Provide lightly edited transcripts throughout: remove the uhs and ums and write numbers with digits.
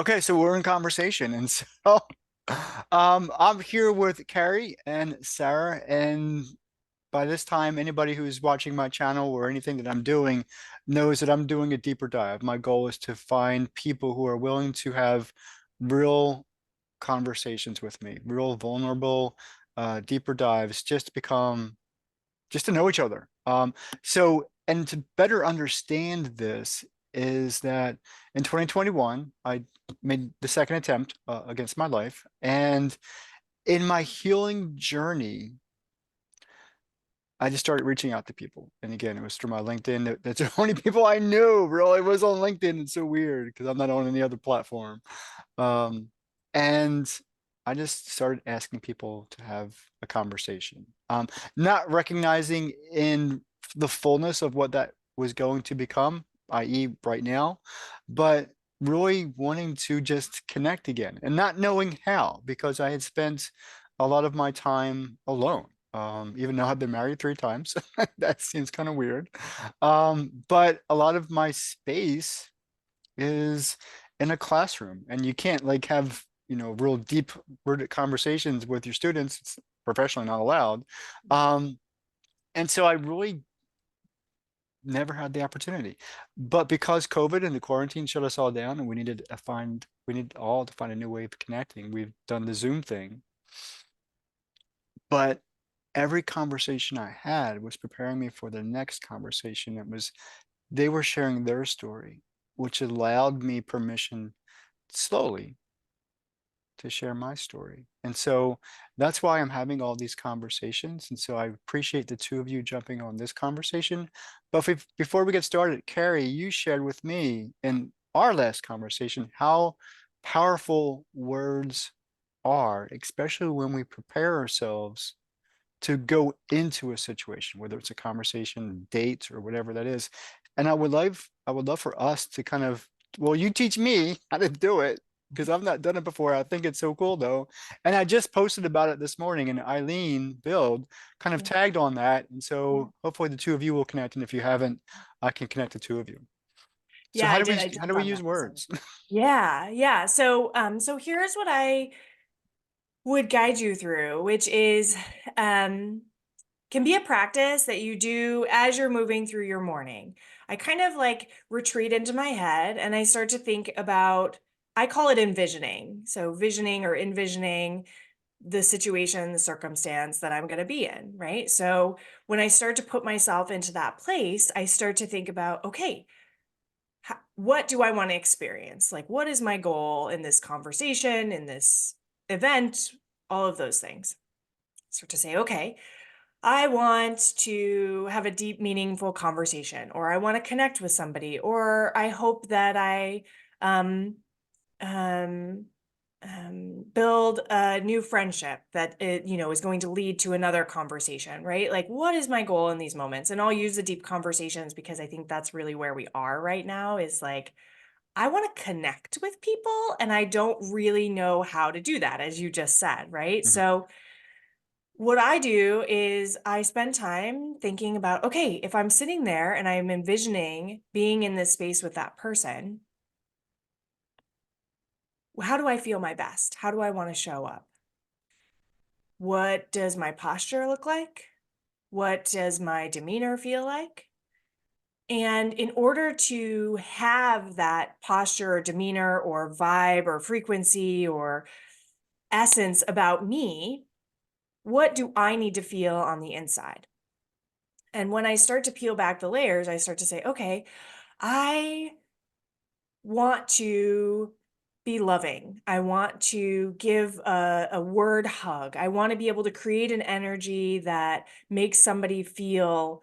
Okay, so we're in conversation, and so I'm here with Carrie and Sarah, and by this time, anybody who's watching my channel or anything that I'm doing knows that I'm doing a deeper dive. My goal is to find people who are willing to have real conversations with me, real vulnerable, deeper dives, just to know each other. And to better understand this is that in 2021, I made the second attempt against my life. And in my healing journey, I just started reaching out to people. And again, it was through my LinkedIn. That's the only people I knew really was on LinkedIn. It's so weird because I'm not on any other platform. Um, and I just started asking people to have a conversation, not recognizing in the fullness of what that was going to become, i.e., right now, but really wanting to just connect again and not knowing how because I had spent a lot of my time alone. Even though I've been married 3 times, that seems kind of weird. But a lot of my space is in a classroom and you can't like have real deep rooted conversations with your students. It's professionally not allowed. And so I really never had the opportunity, but because COVID and the quarantine shut us all down and we need all to find a new way of connecting, we've done the Zoom thing. But every conversation I had was preparing me for the next conversation. They were sharing their story, which allowed me permission slowly to share my story. And so that's why I'm having all these conversations. And so I appreciate the two of you jumping on this conversation. But before we get started, Carrie, you shared with me in our last conversation how powerful words are, especially when we prepare ourselves to go into a situation, whether it's a conversation, date, or whatever that is. And I would love for us to kind of, well, you teach me how to do it because I've not done it before. I think it's so cool though. And I just posted about it this morning, and Eileen Build kind of Yeah. tagged on that. And Yeah. so hopefully the two of you will connect. And if you haven't, I can connect the two of you. So Yeah, I did. I how just do we saw use that. So words? yeah, yeah. So here's what I would guide you through, which is um can be a practice that you do as you're moving through your morning. I kind of like retreat into my head and I start to think about, I call it envisioning. So visioning or envisioning the situation, the circumstance that I'm going to be in, right? So when I start to put myself into that place, I start to think about, okay, what do I want to experience? Like, what is my goal in this conversation, in this event, all of those things. Start to say, okay, I want to have a deep, meaningful conversation, or I want to connect with somebody, or I hope that I um, um, build a new friendship that is going to lead to another conversation, right? Like, what is my goal in these moments? And I'll use the deep conversations because I think that's really where we are right now. Is like, I want to connect with people, and I don't really know how to do that, as you just said, right? Mhm. So what I do is I spend time thinking about, okay, if I'm sitting there and I'm envisioning being in this space with that person, how do I feel my best? How do I want to show up? What does my posture look like? What does my demeanor feel like? And in order to have that posture or demeanor or vibe or frequency or essence about me, what do I need to feel on the inside? And when I start to peel back the layers, I start to say, okay, I want to be loving. I want to give a word hug. I want to be able to create an energy that makes somebody feel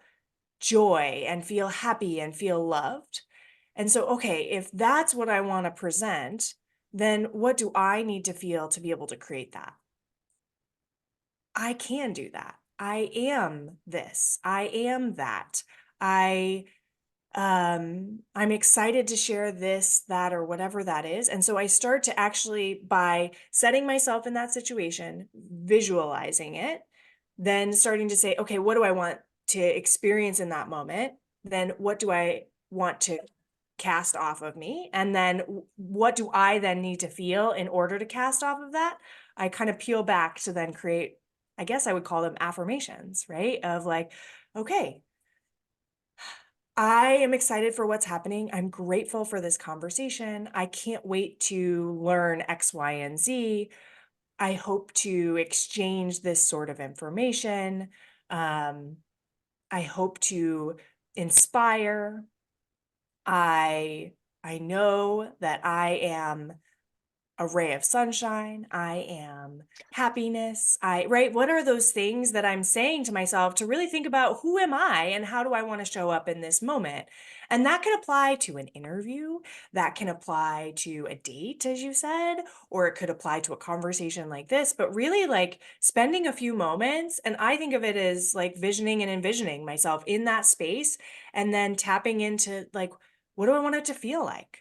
joy and feel happy and feel loved. And so, okay, if that's what I want to present, then what do I need to feel to be able to create that? I can do that. I am this. I am that. I I'm excited to share this, that, or whatever that is. And so I start to actually, by setting myself in that situation, visualizing it, then starting to say, okay, what do I want to experience in that moment? Then what do I want to cast off of me. And then what do I then need to feel in order to cast off of that? I kind of peel back to then create, I guess I would call them affirmations, right? Of like, okay, I am excited for what's happening. I'm grateful for this conversation. I can't wait to learn X, Y, and Z. I hope to exchange this sort of information. Um, I hope to inspire. I I know that I am a ray of sunshine. I am happiness. I right? What are those things that I'm saying to myself to really think about who am I and how do I want to show up in this moment? And that can apply to an interview, that can apply to a date, as you said, or it could apply to a conversation like this, but really like spending a few moments. And I think of it as like visioning and envisioning myself in that space and then tapping into like, what do I want it to feel like?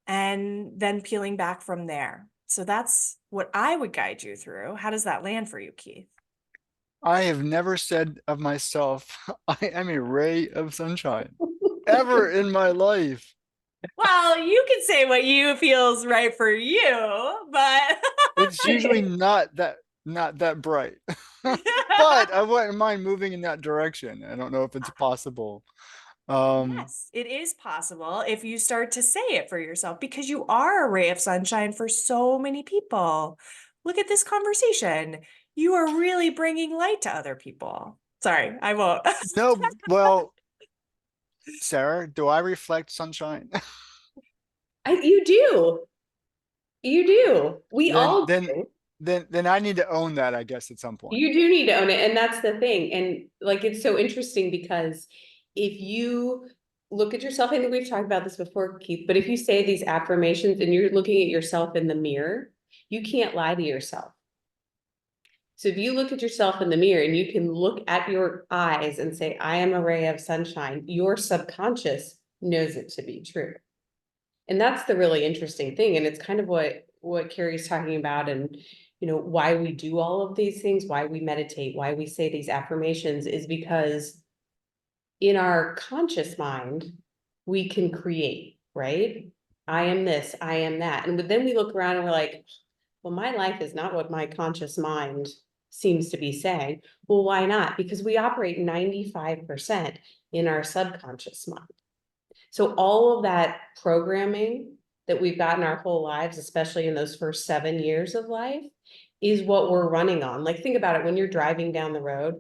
And then peeling back from there. So that's what I would guide you through. How does that land for you, Keith? I have never said of myself, I am a ray of sunshine ever in my life. Well, you can say what you feels right for you, but It's usually not that bright. But I wouldn't mind moving in that direction. I don't know if it's possible. Um, yes, it is possible if you start to say it for yourself because you are a ray of sunshine for so many people. Look at this conversation. You are really bringing light to other people. Sorry, I won't. no, well, Sarah, do I reflect sunshine? You do. You do. We Then all then do. then I need to own that, I guess, at some point. You do need to own it. And that's the thing. And like, it's so interesting because if you look at yourself, I think we've talked about this before, Keith, but if you say these affirmations and you're looking at yourself in the mirror, you can't lie to yourself. So if you look at yourself in the mirror and you can look at your eyes and say, I am a ray of sunshine, your subconscious knows it to be true. And that's the really interesting thing. And it's kind of what Carrie's talking about and why we do all of these things, why we meditate, why we say these affirmations is because in our conscious mind, we can create, right? I am this, I am that. And then we look around and we're like, well, my life is not what my conscious mind seems to be saying. Well, why not? Because we operate 95% in our subconscious mind. So all of that programming that we've gotten our whole lives, especially in those first 7 years of life, is what we're running on. Like, think about it when you're driving down the road,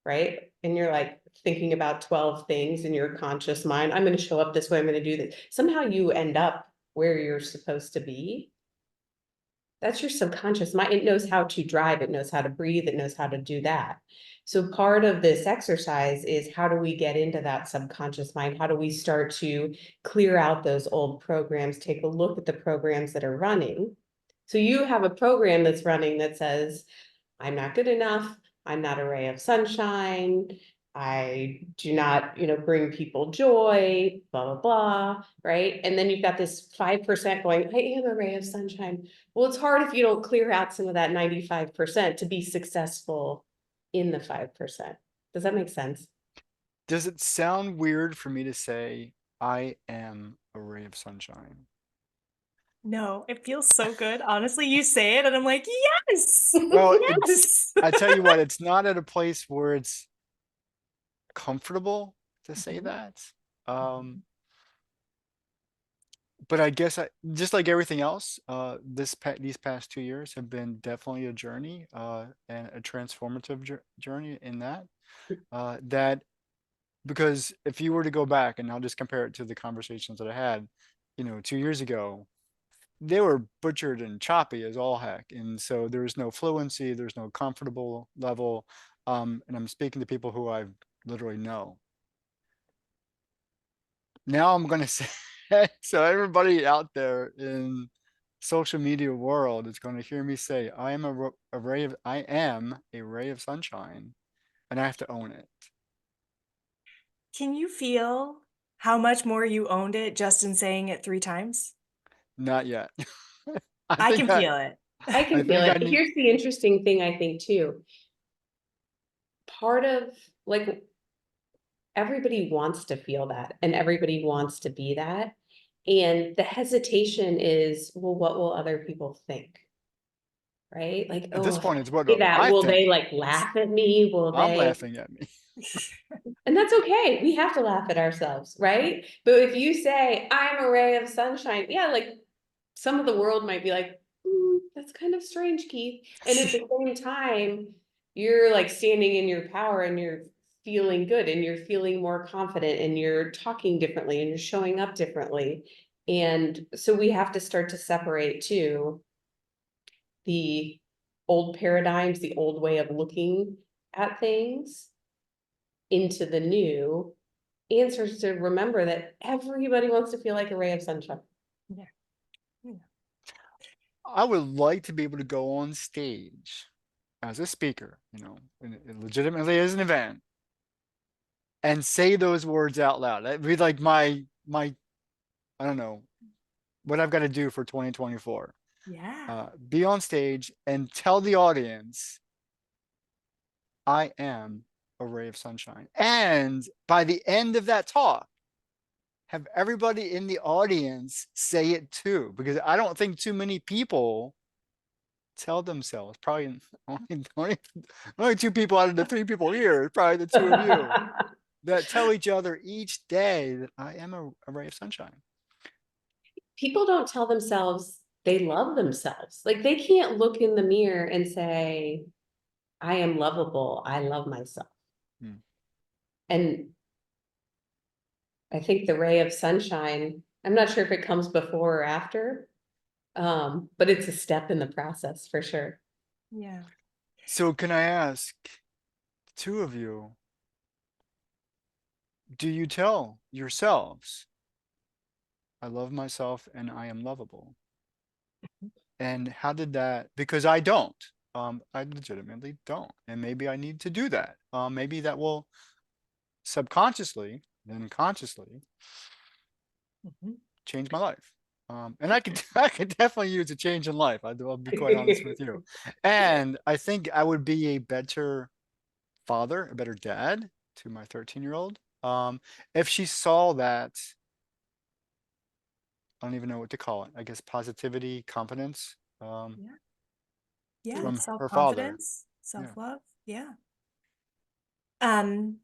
right? And you're like thinking about 12 things in your conscious mind. I'm going to show up this way. I'm going to do this. Somehow you end up where you're supposed to be. That's your subconscious mind. It knows how to drive, it knows how to breathe, it knows how to do that. So part of this exercise is how do we get into that subconscious mind? How do we start to clear out those old programs, take a look at the programs that are running? So you have a program that's running that says, I'm not good enough, I'm not a ray of sunshine, I do not, bring people joy, blah, blah, blah, right? And then you've got this 5% going, I am a ray of sunshine. Well, it's hard if you don't clear out some of that 95% to be successful in the 5%. Does that make sense? Does it sound weird for me to say I am a ray of sunshine? No, it feels so good. Honestly, you say it and I'm like, yes, Well, it's yes. I tell you what, it's not at a place where it's comfortable to say that. Um, but I guess I just like everything else, these past 2 years have been definitely a journey, and a transformative journey in that. That because if you were to go back, and I'll just compare it to the conversations that I had, 2 years ago, they were butchered and choppy as all heck, and so there's no fluency, there's no comfortable level, and I'm speaking to people who I literally know. Now I'm gonna say, so everybody out there in social media world is going to hear me say, I am a ray of, I am a ray of sunshine, and I have to own it. Can you feel how much more you owned it just in saying it 3 times? Not yet. I I think can I, feel it. I I can feel think I it. need. Here's the interesting thing, I think, too. Part of like everybody wants to feel that and everybody wants to be that. And the hesitation is, well, what will other people think? Right? Like, At this oh, point, it's what say that. I Will think. they like laugh at me? Will I'm they? laughing at me. And that's okay. We have to laugh at ourselves, right? But if you say, I'm a ray of sunshine, yeah, like some of the world might be like, that's kind of strange, Keith. And at the same time, you're like standing in your power and you're feeling good and you're feeling more confident and you're talking differently and you're showing up differently. And so we have to start to separate too the old paradigms, the old way of looking at things into the new answers to remember that everybody wants to feel like a ray of sunshine. Yeah. Yeah. I would like to be able to go on stage as a speaker, and it legitimately is an event, and say those words out loud. That'd be like my I don't know what I've got to do for 2024. Yeah. Be on stage and tell the audience I am a ray of sunshine. And by the end of that talk, have everybody in the audience say it too, because I don't think too many people tell themselves. Probably only two people out of the three people here, probably the two of you, that tell each other each day that I am a ray of sunshine. People don't tell themselves they love themselves. Like they can't look in the mirror and say, I am lovable. I love myself. Hmm. And I think the ray of sunshine, I'm not sure if it comes before or after, but it's a step in the process for sure. Yeah. So can I ask the two of you, do you tell yourselves, I love myself and I am lovable? And how did that, because I don't. I legitimately don't. And maybe I need to do that. Maybe that will subconsciously, then consciously Mhm. change my life. And I could I could definitely use a change in life. I'll be quite honest with you. And I think I would be a better father, a better dad to my 13-year-old. If she saw that, I don't even know what to call it. I guess positivity, confidence, Yeah. Yeah. from her father. Self-confidence, Yeah. self-love. Yeah. Um,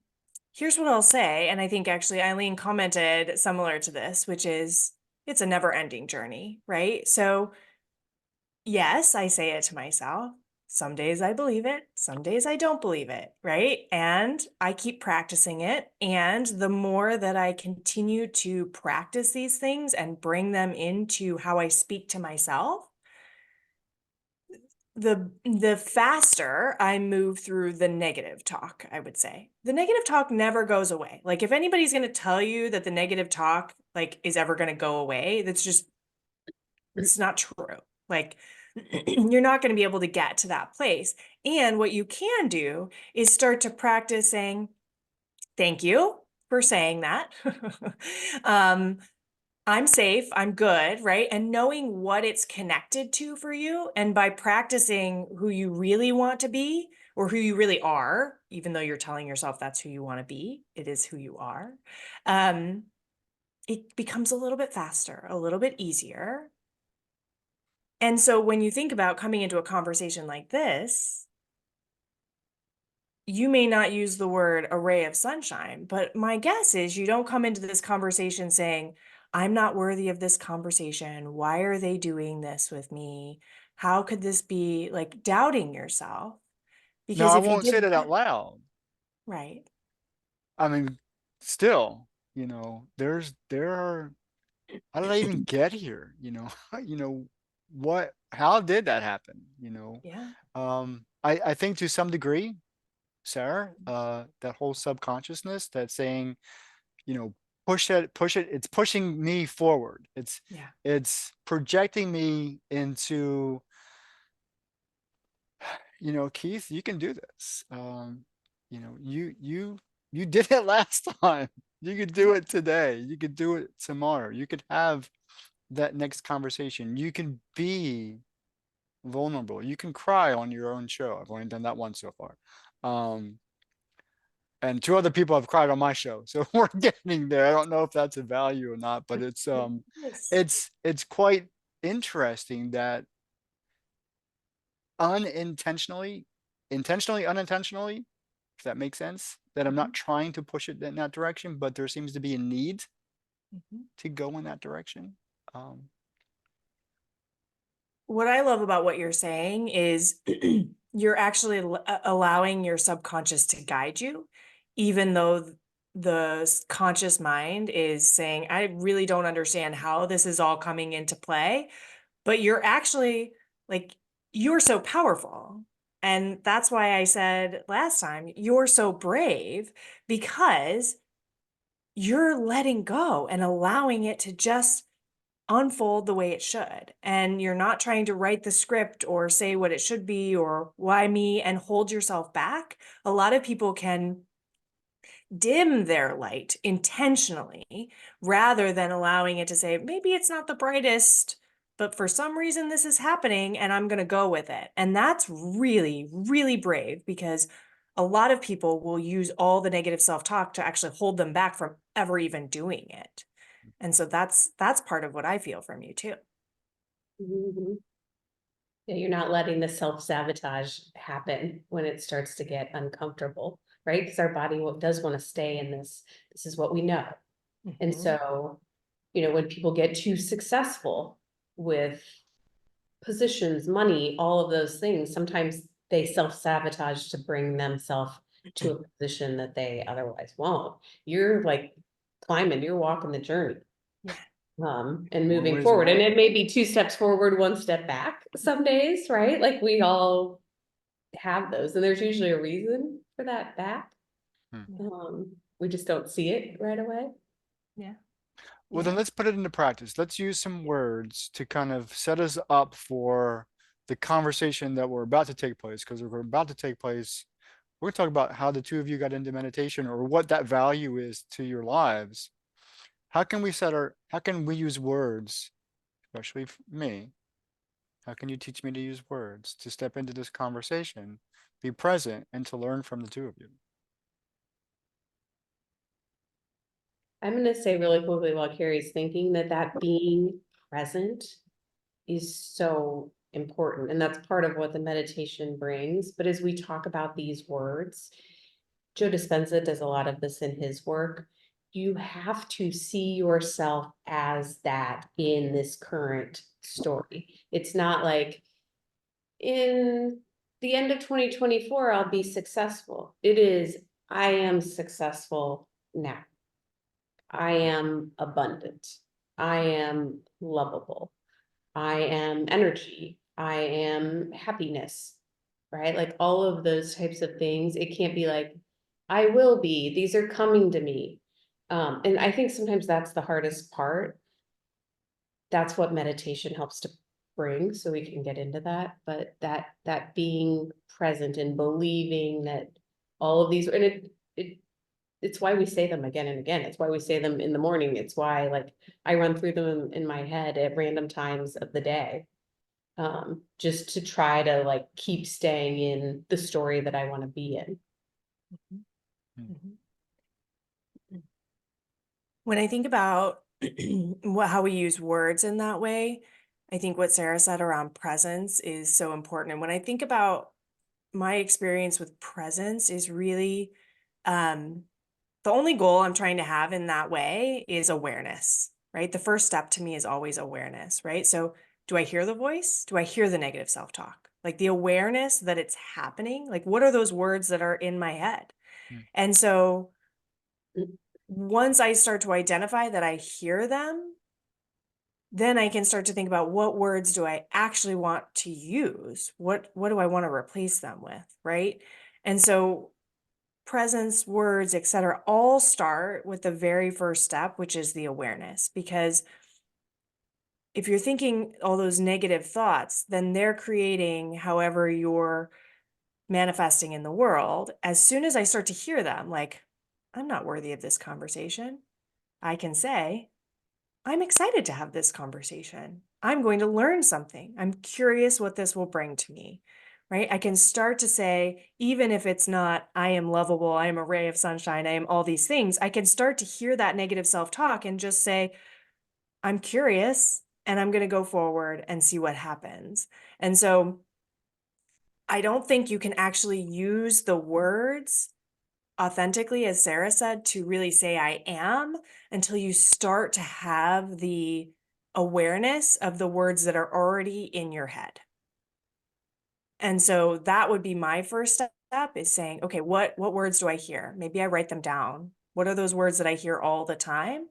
Here's what I'll say, and I think actually Eileen commented similar to this, which is it's a never-ending journey, right? So yes, I say it to myself. Some days I believe it, some days I don't believe it, right? And I keep practicing it. And the more that I continue to practice these things and bring them into how I speak to myself, the faster I move through the negative talk, I would say. The negative talk never goes away. Like if anybody's going to tell you that the negative talk like is ever going to go away, that's just it's not true. Like you're not going to be able to get to that place. And what you can do is start to practice saying, thank you for saying that. um, I'm safe, I'm good, right? And knowing what it's connected to for you. And by practicing who you really want to be or who you really are, even though you're telling yourself that's who you want to be, it is who you are. Um, it becomes a little bit faster, a little bit easier. And so when you think about coming into a conversation like this, you may not use the word a ray of sunshine, but my guess is you don't come into this conversation saying, I'm not worthy of this conversation. Why are they doing this with me? How could this be like doubting yourself? No, Because I if you won't say did that out that, loud. right. I mean, still, there are, how did I even get here? How did that happen? Yeah. I think to some degree, Sarah, that whole subconsciousness that's saying, push it, it's pushing me forward. Yeah. It's projecting me into, Keith, you can do this. You did it last time. You could do Yeah. it today. You could do it tomorrow. You could have that next conversation. You can be vulnerable. You can cry on your own show. I've only done that once so far. Um, and two other people have cried on my show. So we're getting there. I don't know if that's a value or not, but Yes. it's quite interesting that unintentionally, intentionally, unintentionally, if that makes sense, that I'm not trying to push it in that direction, but there seems to be a need Mhm. to go in that direction. Um, What I love about what you're saying is you're actually allowing your subconscious to guide you, even though the conscious mind is saying, I really don't understand how this is all coming into play. But you're actually like, you're so powerful. And that's why I said last time, you're so brave because you're letting go and allowing it to just unfold the way it should. And you're not trying to write the script or say what it should be or why me and hold yourself back. A lot of people can dim their light intentionally rather than allowing it to say, maybe it's not the brightest, but for some reason this is happening and I'm going to go with it. And that's really, really brave because a lot of people will use all the negative self-talk to actually hold them back from ever even doing it. And so that's part of what I feel from you too. Mhm. Yeah, you're not letting the self-sabotage happen when it starts to get uncomfortable, right? Because our body does want to stay in this is what we know. And Mhm. so, when people get too successful with positions, money, all of those things, sometimes they self-sabotage to bring themselves to a position that they otherwise won't. You're like climbing, you're walking the journey, Yeah. and more moving ways than forward. And one. it may be 2 steps forward, 1 step back some days, right? Like we all have those, and there's usually a reason for that back. Hmm. We just don't see it right away. Yeah. Well, Yeah. then let's put it into practice. Let's use some words to kind of set us up for the conversation that we're about to take place. Because we're about to take place, we're going to talk about how the two of you got into meditation or what that value is to your lives. How can we use words, especially me? How can you teach me to use words to step into this conversation, be present, and to learn from the two of you? I'm going to say really quickly while Carrie's thinking that being present is so important. And that's part of what the meditation brings. But as we talk about these words, Joe Dispenza does a lot of this in his work. You have to see yourself as that in this current story. It's not like in the end of 2024, I'll be successful. It is, I am successful now. I am abundant. I am lovable. I am energy. I am happiness, right? Like all of those types of things. It can't be like, I will be, these are coming to me. And I think sometimes that's the hardest part. That's what meditation helps to bring, so we can get into that. But that being present and believing that all of these, and it's why we say them again and again. It's why we say them in the morning. It's why like I run through them in my head at random times of the day. Just to try to like keep staying in the story that I want to be in. Mhm. Hmm. Mhm. When I think about how we use words in that way, I think what Sarah said around presence is so important. And when I think about my experience with presence is really the only goal I'm trying to have in that way is awareness, right? The first step to me is always awareness, right? So do I hear the voice? Do I hear the negative self-talk? Like the awareness that it's happening, like what are those words that are in my head? Hmm. And so once I start to identify that I hear them, then I can start to think about what words do I actually want to use? What do I want to replace them with, right? And so presence, words, etc., all start with the very first step, which is the awareness. Because if you're thinking all those negative thoughts, then they're creating however you're manifesting in the world. As soon as I start to hear them, like, I'm not worthy of this conversation, I can say, I'm excited to have this conversation. I'm going to learn something. I'm curious what this will bring to me, right? I can start to say, even if it's not, I am lovable, I am a ray of sunshine, I am all these things, I can start to hear that negative self talk and just say, I'm curious and I'm going to go forward and see what happens. And so I don't think you can actually use the words authentically, as Sarah said, to really say I am until you start to have the awareness of the words that are already in your head. And so that would be my first step, is saying, okay, what words do I hear? Maybe I write them down. What are those words that I hear all the time?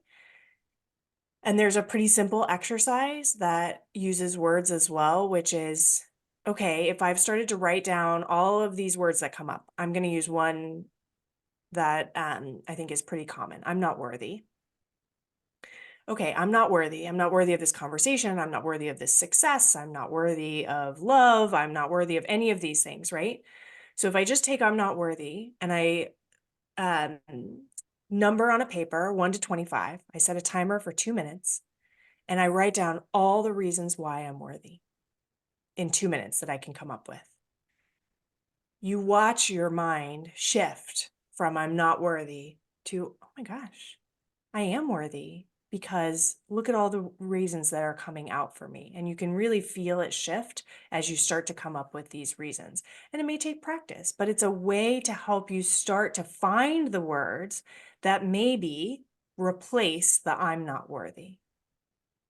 And there's a pretty simple exercise that uses words as well, which is, okay, if I've started to write down all of these words that come up, I'm going to use one that I think is pretty common. I'm not worthy. Okay, I'm not worthy. I'm not worthy of this conversation. I'm not worthy of this success. I'm not worthy of love. I'm not worthy of any of these things, right? So if I just take I'm not worthy and I um, number on a paper 1 to 25, I set a timer for 2 minutes and I write down all the reasons why I'm worthy in 2 minutes that I can come up with. You watch your mind shift from I'm not worthy to, oh my gosh, I am worthy, because look at all the reasons that are coming out for me. And you can really feel it shift as you start to come up with these reasons. And it may take practice, but it's a way to help you start to find the words that maybe replace the I'm not worthy,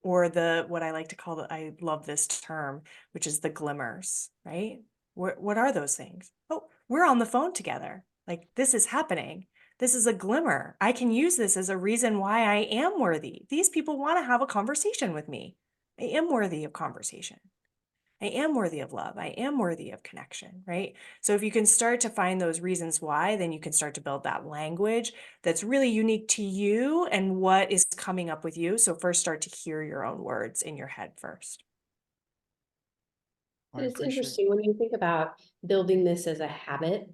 or the, what I like to call I love this term, which is the glimmers, right? What are those things? Oh, we're on the phone together. Like, this is happening. This is a glimmer. I can use this as a reason why I am worthy. These people want to have a conversation with me. I am worthy of conversation. I am worthy of love. I am worthy of connection, right? So if you can start to find those reasons why, then you can start to build that language that's really unique to you and what is coming up with you. So first start to hear your own words in your head first. I But it's appreciate. interesting when you think about building this as a habit.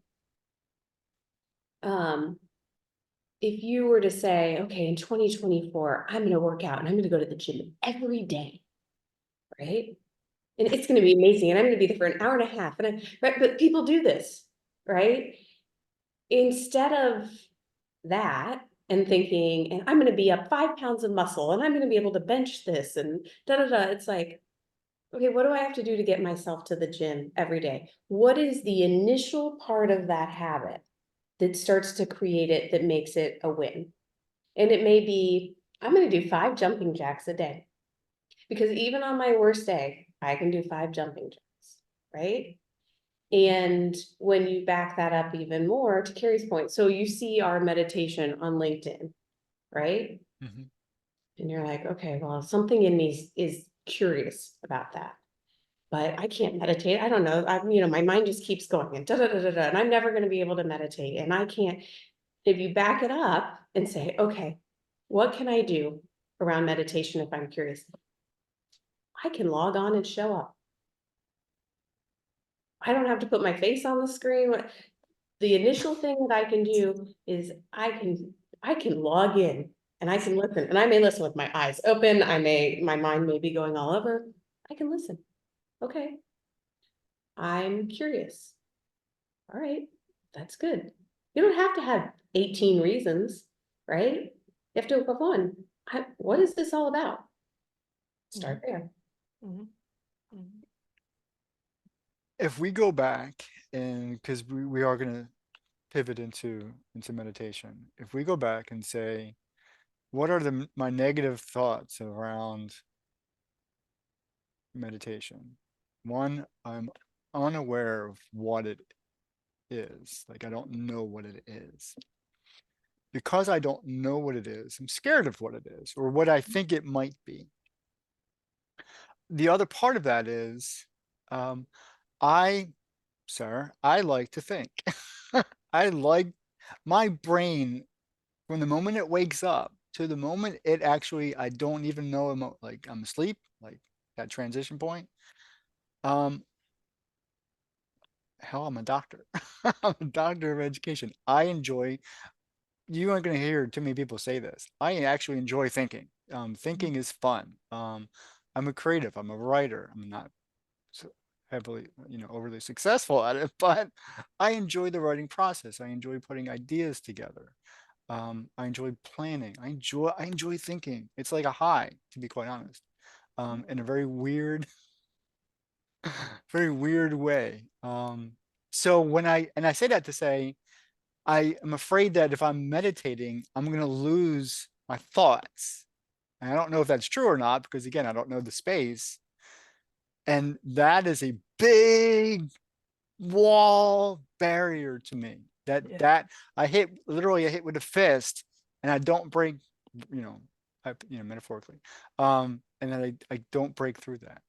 Um, if you were to say, okay, in 2024, I'm going to work out and I'm going to go to the gym every day, right? And it's going to be amazing. And I'm going to be there for an hour and a half. Right? But people do this, right? Instead of that and thinking, and I'm going to be up 5 pounds of muscle and I'm going to be able to bench this and da da da. It's like, okay, what do I have to do to get myself to the gym every day? What is the initial part of that habit that starts to create it, that makes it a win? And it may be, I'm going to do 5 jumping jacks a day, because even on my worst day, I can do 5 jumping jacks, right? And when you back that up even more, to Carrie's point, so you see our meditation on LinkedIn, right? Mhm. And you're like, okay, well, something in me is curious about that, but I can't meditate. I don't know. My mind just keeps going and da da da da da, and I'm never going to be able to meditate. And I can't. If you back it up and say, okay, what can I do around meditation if I'm curious? I can log on and show up. I don't have to put my face on the screen. The initial thing that I can do is I can log in and I can listen, and I may listen with my eyes open. My mind may be going all over. I can listen. Okay. I'm curious. All right. That's good. You don't have to have 18 reasons, right? You have to have one. What is this all about? Start there. Mhm, mhm, If we go back, and because we are going to pivot into meditation, if we go back and say, what are my negative thoughts around meditation? One, I'm unaware of what it is. Like, I don't know what it is. Because I don't know what it is, I'm scared of what it is or what I think it might be. The other part of that is, um, I, sir, I like to think. I like my brain, from the moment it wakes up to the moment it actually, I don't even know, like I'm asleep, like that transition point. Um, hell, I'm a doctor. I'm a doctor of education. I enjoy, you aren't going to hear too many people say this. I actually enjoy thinking. mhm, Thinking is fun. I'm a creative. I'm a writer. I'm not. So heavily, overly successful at it, but I enjoy the writing process. I enjoy putting ideas together. I enjoy planning. I enjoy thinking. It's like a high, to be quite honest, in a very weird, very weird way. So I say that to say, I am afraid that if I'm meditating, I'm going to lose my thoughts. And I don't know if that's true or not, because again, I don't know the space. And that is a big wall barrier to me. Yeah. That I hit with a fist, and I don't break, metaphorically. And then I don't break through that.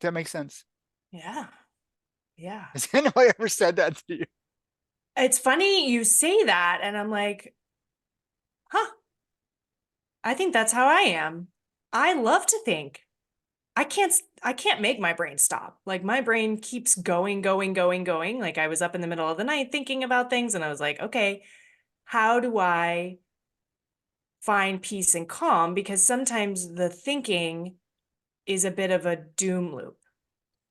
Does that make sense? Yeah. Yeah. Has anybody ever said that to you? It's funny you say that, and I'm like, huh, I think that's how I am. I love to think. I can't make my brain stop. Like my brain keeps going, going, going, going. Like I was up in the middle of the night thinking about things and I was like, okay, how do I find peace and calm? Because sometimes the thinking is a bit of a doom loop.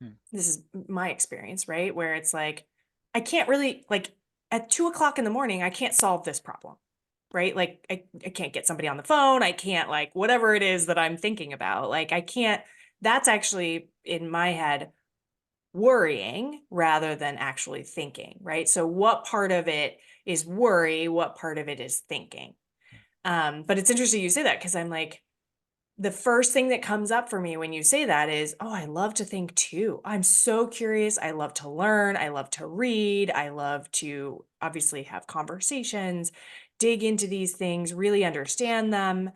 Hmm. This is my experience, right? Where it's like, I can't really, like, at 2 o'clock in the morning, I can't solve this problem, right? Like, I can't get somebody on the phone. I can't, like, whatever it is that I'm thinking about. Like, I can't, that's actually in my head worrying rather than actually thinking, right? So, what part of it is worry? What part of it is thinking? But it's interesting you say that because I'm like, the first thing that comes up for me when you say that is, oh, I love to think too. I'm so curious. I love to learn. I love to read. I love to obviously have conversations, dig into these things, really understand them,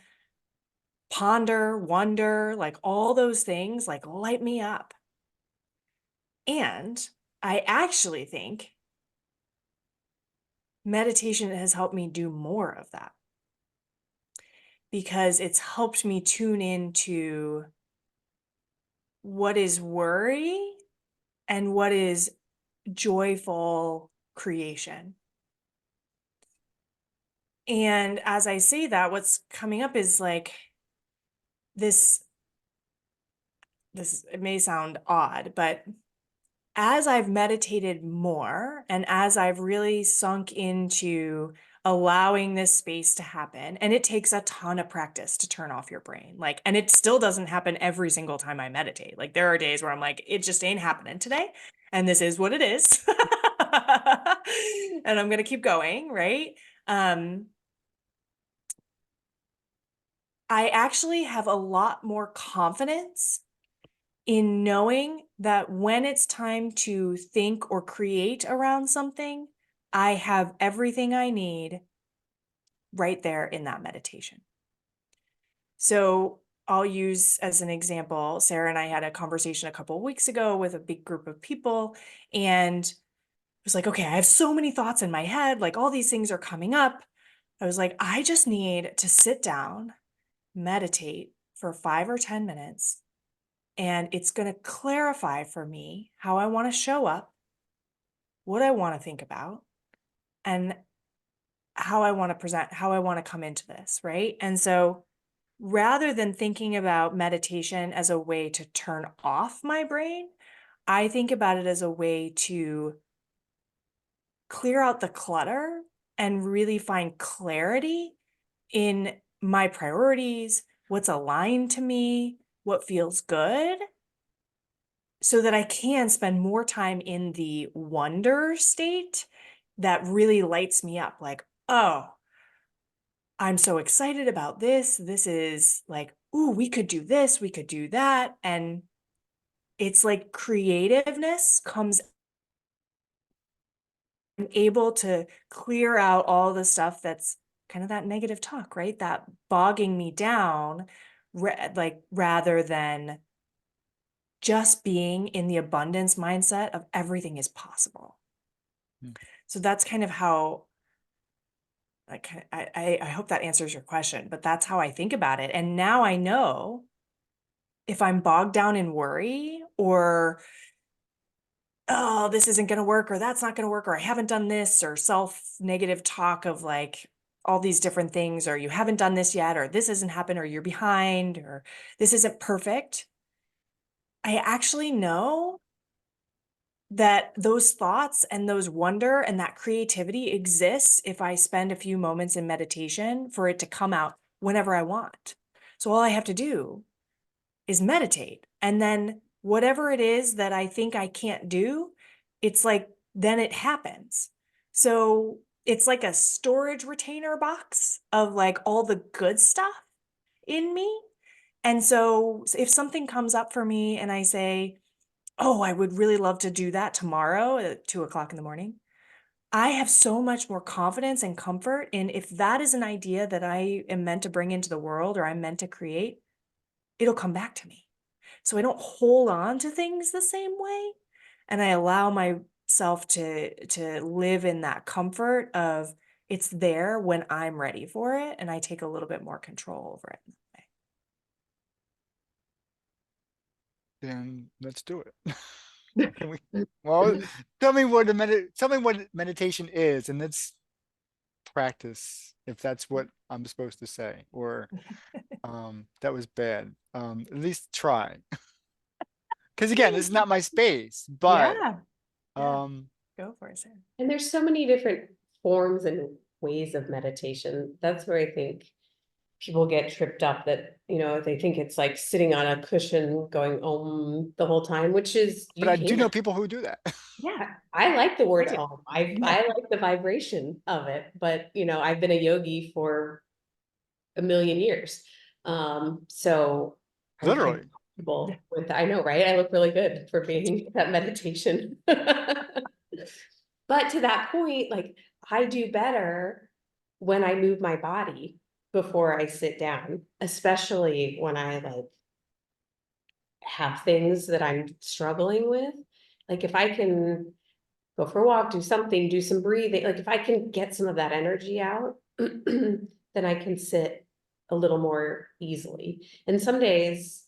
ponder, wonder, like all those things like light me up. And I actually think meditation has helped me do more of that because it's helped me tune into what is worry and what is joyful creation. And as I say that, what's coming up is like this, it may sound odd, but as I've meditated more and as I've really sunk into allowing this space to happen, and it takes a ton of practice to turn off your brain. Like, and it still doesn't happen every single time I meditate. Like, there are days where I'm like, it just ain't happening today. And this is what it is. And I'm going to keep going, right? Um, I actually have a lot more confidence in knowing that when it's time to think or create around something, I have everything I need right there in that meditation. So I'll use as an example, Sarah and I had a conversation a couple of weeks ago with a big group of people, and it was like, okay, I have so many thoughts in my head, like all these things are coming up. I was like, I just need to sit down, meditate for 5 or 10 minutes, and it's going to clarify for me how I want to show up, what I want to think about, and how I want to present, how I want to come into this, right? And so rather than thinking about meditation as a way to turn off my brain, I think about it as a way to clear out the clutter and really find clarity in my priorities, what's aligned to me, what feels good, so that I can spend more time in the wonder state that really lights me up. Like, oh, I'm so excited about this. This is like, ooh, we could do this, we could do that. And it's like creativeness comes. I'm able to clear out all the stuff that's kind of that negative talk, right? That bogging me down, like rather than just being in the abundance mindset of everything is possible. Hmm. So that's kind of how, like, I hope that answers your question, but that's how I think about it. And now I know if I'm bogged down in worry or, oh, this isn't going to work, or that's not going to work, or I haven't done this, or self negative talk of like all these different things, or you haven't done this yet, or this hasn't happened, or you're behind, or this isn't perfect. I actually know that those thoughts and those wonder and that creativity exists if I spend a few moments in meditation for it to come out whenever I want. So all I have to do is meditate. And then whatever it is that I think I can't do, it's like, then it happens. So it's like a storage retainer box of like all the good stuff in me. And so if something comes up for me and I say, oh, I would really love to do that tomorrow at 2 o'clock in the morning, I have so much more confidence and comfort in if that is an idea that I am meant to bring into the world or I'm meant to create, it'll come back to me. So I don't hold on to things the same way. And I allow myself to live in that comfort of it's there when I'm ready for it. And I take a little bit more control over it. Then let's do it. Can we, well, tell me what meditation is, and let's practice if that's what I'm supposed to say, or that was bad. At least try. Because again, this is not my space, but Yeah. Yeah. um Go for it, Sarah. And there's so many different forms and ways of meditation. That's where I think people get tripped up, that, they think it's like sitting on a cushion going the whole time, which is, but you I do know can. people who do that. Yeah. I like the I word do. om. I like the vibration of it, but I've been a yogi for a million years. So I'm kind of Literally. comfortable with that. I know, right? I look really good for being that meditation. But to that point, like, I do better when I move my body before I sit down, especially when I like have things that I'm struggling with. Like if I can go for a walk, do something, do some breathing, like if I can get some of that energy out, then I can sit a little more easily. And some days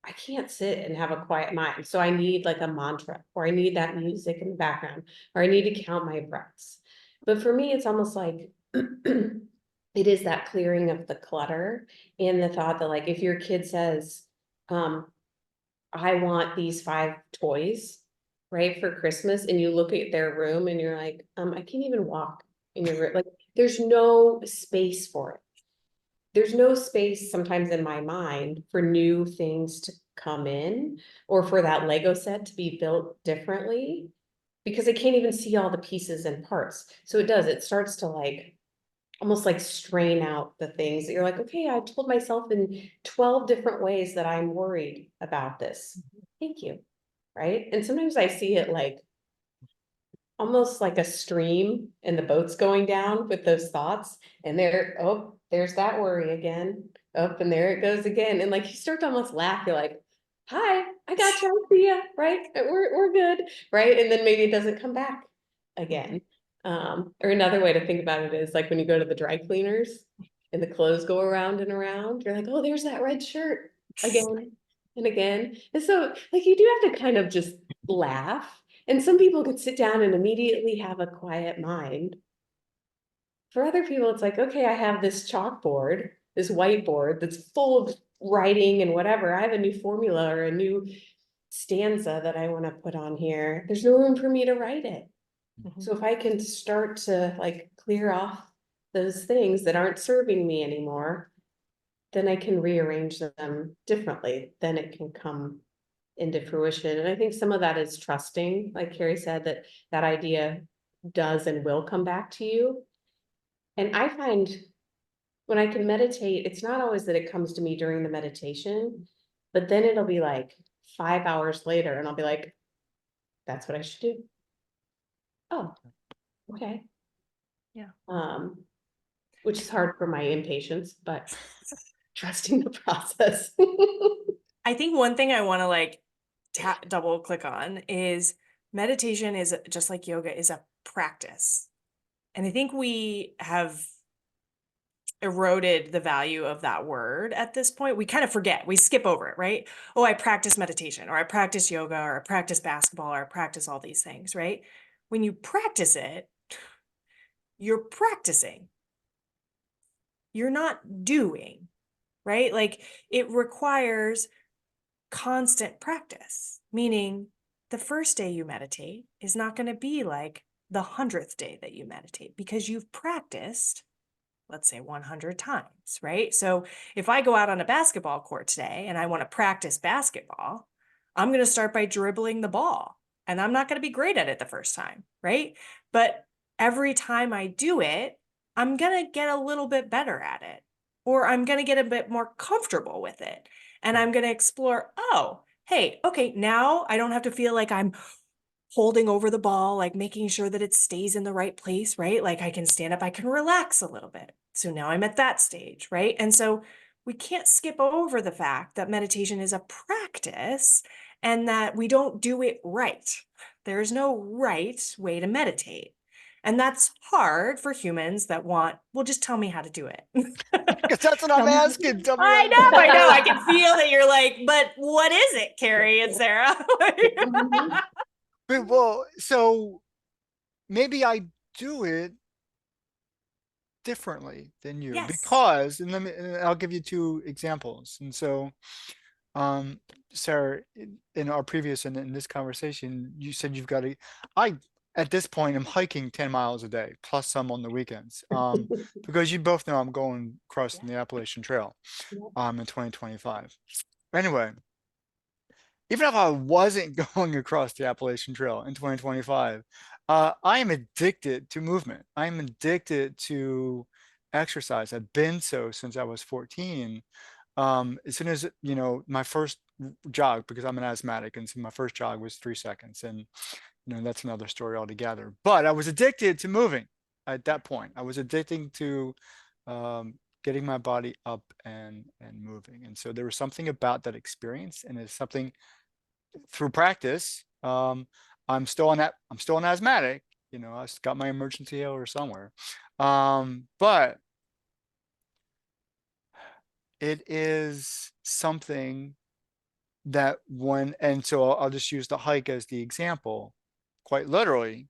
I can't sit and have a quiet mind. So I need like a mantra, or I need that music in the background, or I need to count my breaths. But for me, it's almost like it is that clearing of the clutter, and the thought that, like, if your kid says, I want these 5 toys, right, for Christmas, and you look at their room and you're like, I can't even walk in your room. Like, there's no space for it. There's no space sometimes in my mind for new things to come in, or for that Lego set to be built differently, because I can't even see all the pieces and parts. So it starts to like almost like strain out the things that you're like, okay, I told myself in 12 different ways that I'm worried about this. Thank you. Right. And sometimes I see it like almost like a stream, and the boat's going down with those thoughts, and there's that worry again. Up, and there it goes again. And like you start to almost laugh. You're like, hi, I got you, I see ya, right? We're good, right? And then maybe it doesn't come back again. Or another way to think about it is like when you go to the dry cleaners and the clothes go around and around, you're like, oh, there's that red shirt again and again. And so like you do have to kind of just laugh. And some people could sit down and immediately have a quiet mind. For other people, it's like, okay, I have this chalkboard, this whiteboard that's full of writing and whatever. I have a new formula or a new stanza that I want to put on here. There's no room for me to write it. So if I can start to like clear off those things that aren't serving me anymore, then I can rearrange them differently. Then it can come into fruition. And I think some of that is trusting, like Carrie said, that that idea does and will come back to you. And I find when I can meditate, it's not always that it comes to me during the meditation, but then it'll be like 5 hours later and I'll be like, that's what I should do. Oh, okay. Yeah. Which is hard for my impatience, but trusting the process. I think one thing I want to like double click on is meditation is just like yoga is a practice. And I think we have eroded the value of that word at this point. We kind of forget, we skip over it, right? Oh, I practice meditation, or I practice yoga, or I practice basketball, or I practice all these things, right? When you practice it, you're practicing. You're not doing, right? Like it requires constant practice, meaning the first day you meditate is not going to be like the 100th day that you meditate because you've practiced, let's say 100 times, right? So if I go out on a basketball court today and I want to practice basketball, I'm going to start by dribbling the ball and I'm not going to be great at it the first time, right? But every time I do it, I'm going to get a little bit better at it, or I'm going to get a bit more comfortable with it. And I'm going to explore, oh, hey, okay, now I don't have to feel like I'm holding over the ball, like making sure that it stays in the right place, right? Like I can stand up, I can relax a little bit. So now I'm at that stage, right? And so we can't skip over the fact that meditation is a practice and that we don't do it right. There's no right way to meditate. And that's hard for humans that want, well, just tell me how to do it. Because that's what I'm Tell me. asking. Tell me how I to do know, I it. know. I can feel that you're like, but what is it, Carrie and Sarah? Mhm. But well, so maybe I do it differently than you Yes. because, and I'll give you two examples. And so, um, Sarah, in our previous and in this conversation, you said you've got to. I at this point am hiking 10 miles a day plus some on the weekends. Because you both know I'm going Yeah. crossing the Appalachian Trail, Yeah. in 2025. Anyway, even if I wasn't going across the Appalachian Trail in 2025, I am addicted to movement. I'm addicted to exercise. I've been so since I was 14. As soon as, my first jog, because I'm an asthmatic, and so my first jog was 3 seconds. And, that's another story altogether. But I was addicted to moving at that point. I was addicted to getting my body up and moving. And so there was something about that experience, and it's something through practice. I'm still an asthmatic. I got my emergency air somewhere. But it is something that and so I'll just use the hike as the example. Quite literally,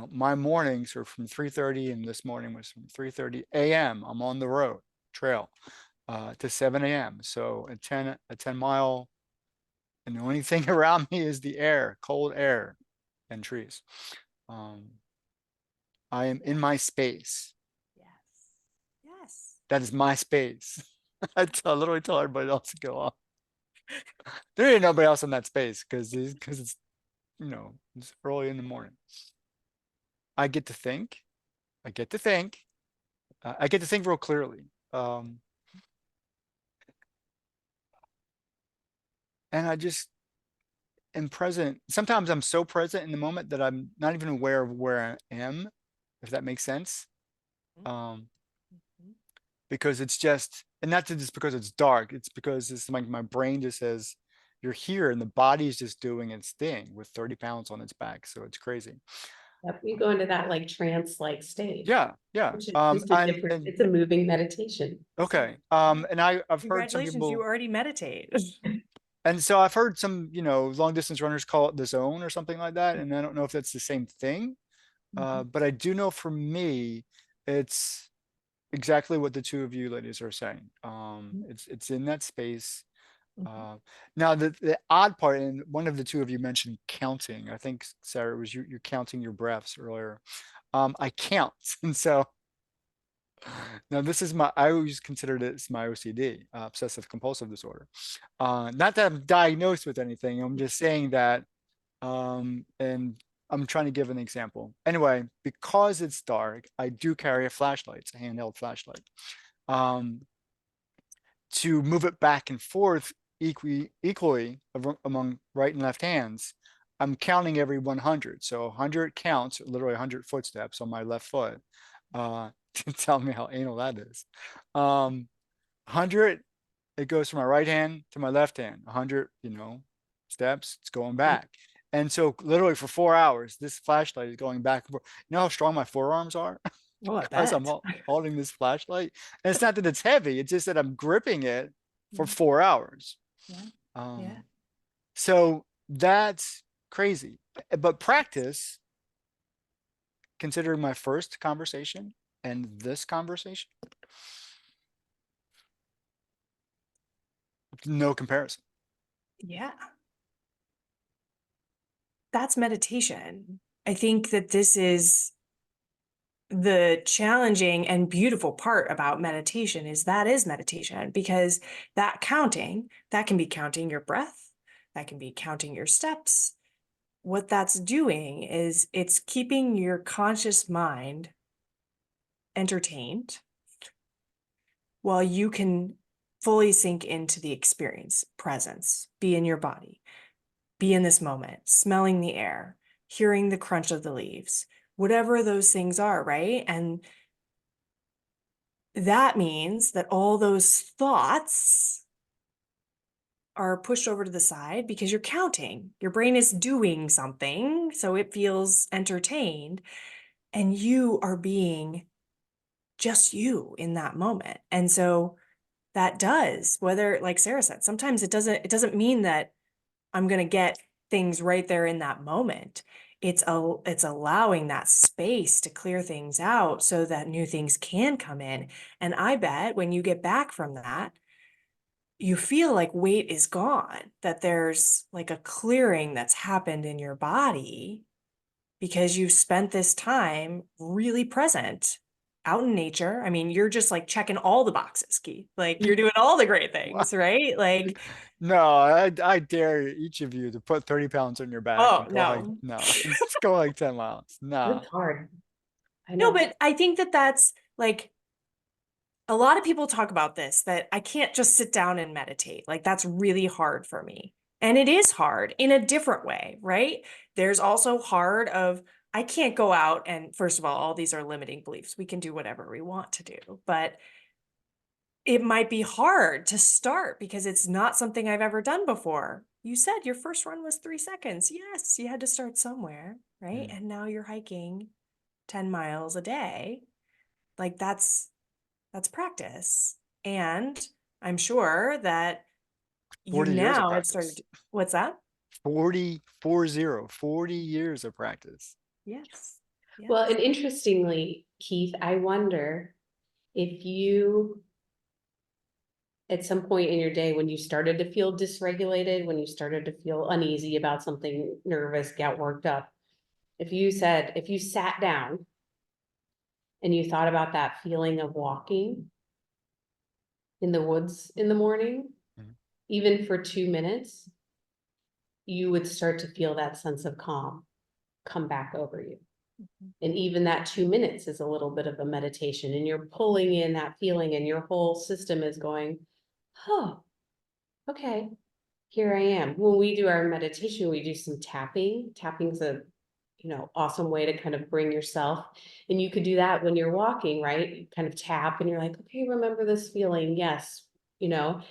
my mornings are from 3:30, and this morning was from 3:30 a.m. I'm on the road trail to 7 a.m. So a 10 mile, and the only thing around me is the air, cold air and trees. Um, I am in my space. Yes. Yes. That is my space. I literally tell everybody else to go off. There ain't nobody else in that space because it's early in the morning. I get to think. I get to think. I get to think real clearly. And I just am present. Sometimes I'm so present in the moment that I'm not even aware of where I am, if that makes sense. Um, Mhm. because it's just, and not just because it's dark, it's because it's like my brain just says, you're here, and the body is just doing its thing with 30 pounds on its back. So it's crazy. Yep, you go into that like trance-like state, Yeah, yeah. which is just a different, And it's a moving meditation. okay. So And I've heard some Congratulations, you people, already meditate. and so I've heard some, long distance runners call it the zone or something like that. And I don't know if that's the same thing. Mhm. But I do know for me, it's exactly what the two of you ladies are saying. It's in that space. Mhm. Uh, Now the odd part, and one of the two of you mentioned counting. I think Sarah, it was you're counting your breaths earlier. I count, and so now this is I always considered it as my OCD, obsessive compulsive disorder. Not that I'm diagnosed with anything. I'm just saying that, and I'm trying to give an example. Anyway, because it's dark, I do carry a flashlight. It's a handheld flashlight. Um, to move it back and forth equally among right and left hands, I'm counting every 100. So 100 counts, literally 100 footsteps on my left foot. To tell me how anal that is. 100, it goes from my right hand to my left hand. 100, steps, it's going back. And so literally for 4 hours, this flashlight is going back and forth. You know how strong my forearms are? Oh, I Because I'm bet. holding this flashlight. And it's not that it's heavy, it's just that I'm gripping it for Yeah. 4 hours. Yeah. Yeah. Um, so that's crazy. But practice, considering my first conversation and this conversation, no comparison. Yeah. that's meditation. I think that this is the challenging and beautiful part about meditation is that is meditation, because that counting, that can be counting your breath, that can be counting your steps. What that's doing is it's keeping your conscious mind entertained while you can fully sink into the experience, presence, be in your body, be in this moment, smelling the air, hearing the crunch of the leaves, whatever those things are, right? And that means that all those thoughts are pushed over to the side because you're counting. Your brain is doing something, so it feels entertained, and you are being just you in that moment. And so that does, whether, like Sarah said, sometimes it doesn't mean that I'm going to get things right there in that moment. It's allowing that space to clear things out so that new things can come in. And I bet when you get back from that, you feel like weight is gone, that there's like a clearing that's happened in your body because you've spent this time really present out in nature. I mean, you're just like checking all the boxes, Keith. Like you're doing all the great things, right? Like, No, I dare each of you to put 30 pounds on your back oh and go like, no. no, let's go like 10 miles. No. That's hard. I No, know. but I think that that's like a lot of people talk about this, that I can't just sit down and meditate. Like that's really hard for me. And it is hard in a different way, right? There's also hard of I can't go out and, first of all these are limiting beliefs. We can do whatever we want to do, but it might be hard to start because it's not something I've ever done before. You said your first run was 3 seconds. Yes, you had to start somewhere, right? Mm. And now you're hiking 10 miles a day. Like that's practice. And I'm sure that you 40 years of now have started. practice. What's that? 40 years of practice. Yes. Well, Yes. and interestingly, Keith, I wonder if you, at some point in your day, when you started to feel dysregulated, when you started to feel uneasy about something, nervous, got worked up, if you sat down and you thought about that feeling of walking in the woods in the morning, Mhm. even for 2 minutes, you would start to feel that sense of calm come back over you. And even that 2 minutes is a little bit of a meditation, and you're pulling in that feeling, and your whole system is going, oh, okay, here I am. When we do our meditation, we do some tapping. Tapping's a, awesome way to kind of bring yourself. And you could do that when you're walking, right? You kind of tap and you're like, okay, remember this feeling. Yes, you know,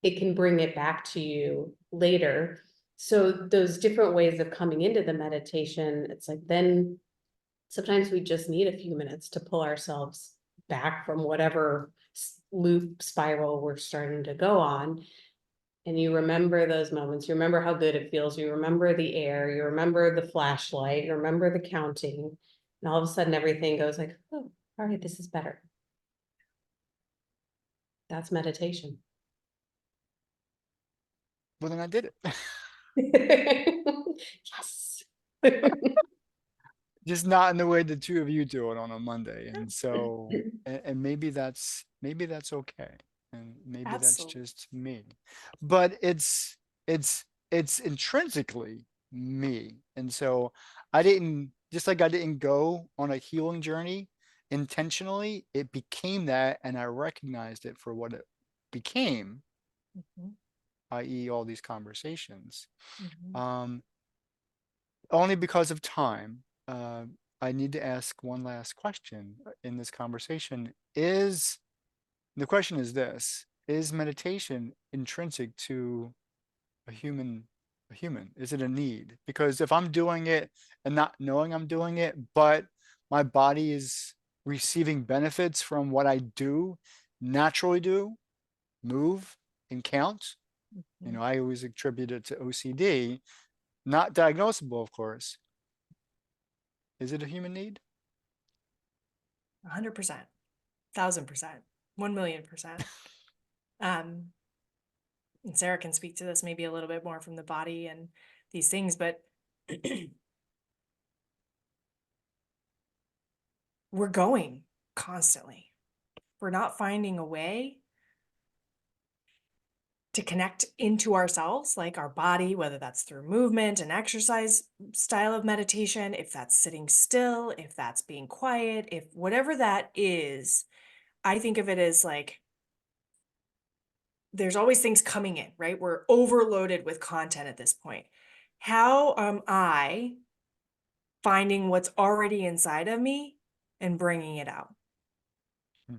it can bring it back to you later. So those different ways of coming into the meditation, it's like then sometimes we just need a few minutes to pull ourselves back from whatever loop spiral we're starting to go on. And you remember those moments, you remember how good it feels, you remember the air, you remember the flashlight, you remember the counting, and all of a sudden everything goes like, oh, all right, this is better. That's meditation. Well, then I did it. Yes. Just not in the way the two of you do it on a Monday. And so, and maybe that's okay. And maybe that's Absolutely. just me. But it's intrinsically me. And so I didn't, just like I didn't go on a healing journey intentionally, it became that, and I recognized it for what it became, Mhm, i.e., all these conversations. mhm. Um, Only because of time, I need to ask one last question in this conversation. The question is this: is meditation intrinsic to a human? A human? Is it a need? Because if I'm doing it and not knowing I'm doing it, but my body is receiving benefits from what I do, naturally do, move and count. Mhm. I always attribute it to OCD, not diagnosable, of course. Is it a human need? 100%, 1,000%, 1,000,000%. Um, and Sarah can speak to this maybe a little bit more from the body and these things, but we're going constantly. We're not finding a way to connect into ourselves, like our body, whether that's through movement and exercise style of meditation, if that's sitting still, if that's being quiet, if whatever that is, I think of it as like there's always things coming in, right? We're overloaded with content at this point. How am I finding what's already inside of me and bringing it out? Hmm.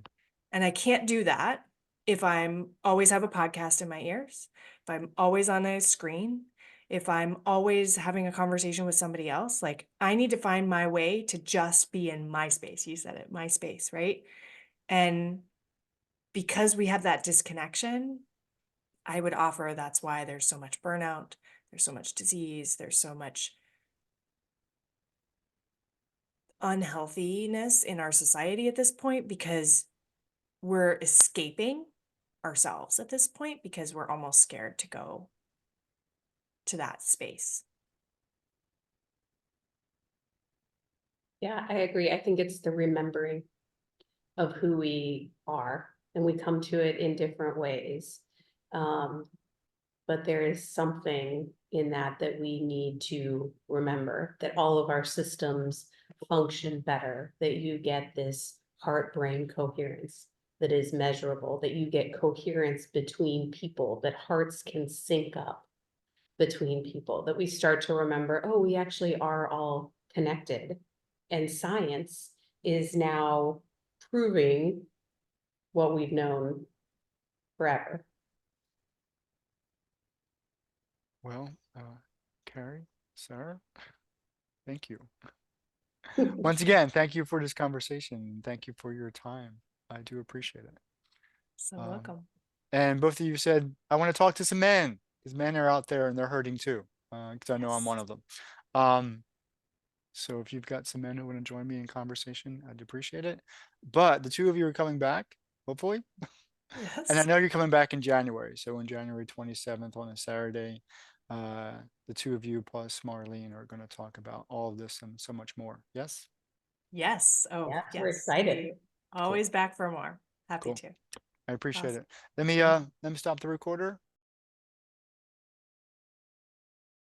And I can't do that if I'm always have a podcast in my ears, if I'm always on a screen, if I'm always having a conversation with somebody else. Like I need to find my way to just be in my space. You said it, my space, right? And because we have that disconnection, I would offer that's why there's so much burnout, there's so much disease, there's so much unhealthiness in our society at this point because we're escaping ourselves at this point because we're almost scared to go to that space. Yeah, I agree. I think it's the remembering of who we are, and we come to it in different ways. But there is something in that that we need to remember, that all of our systems function better, that you get this heart-brain coherence that is measurable, that you get coherence between people, that hearts can sync up between people, that we start to remember, oh, we actually are all connected. And science is now proving what we've known forever. Well, Carrie, Sarah, thank you. Once again, thank you for this conversation. Thank you for your time. I do appreciate it. So Um, welcome. and both of you said, I want to talk to some men because men are out there and they're hurting too. Because I know I'm Yes. one of them. Um, so if you've got some men who want to join me in conversation, I'd appreciate it. But the two of you are coming back, hopefully. And I Yes. know you're coming back in January. So on January 27th on a Saturday, uh, the two of you plus Marlene are going to talk about all of this and so much more. Yes? Yes. Oh, Yeah, we're yes. excited. Cool. Always back for more. Happy Cool. to. I appreciate Awesome. it. Let me stop the recorder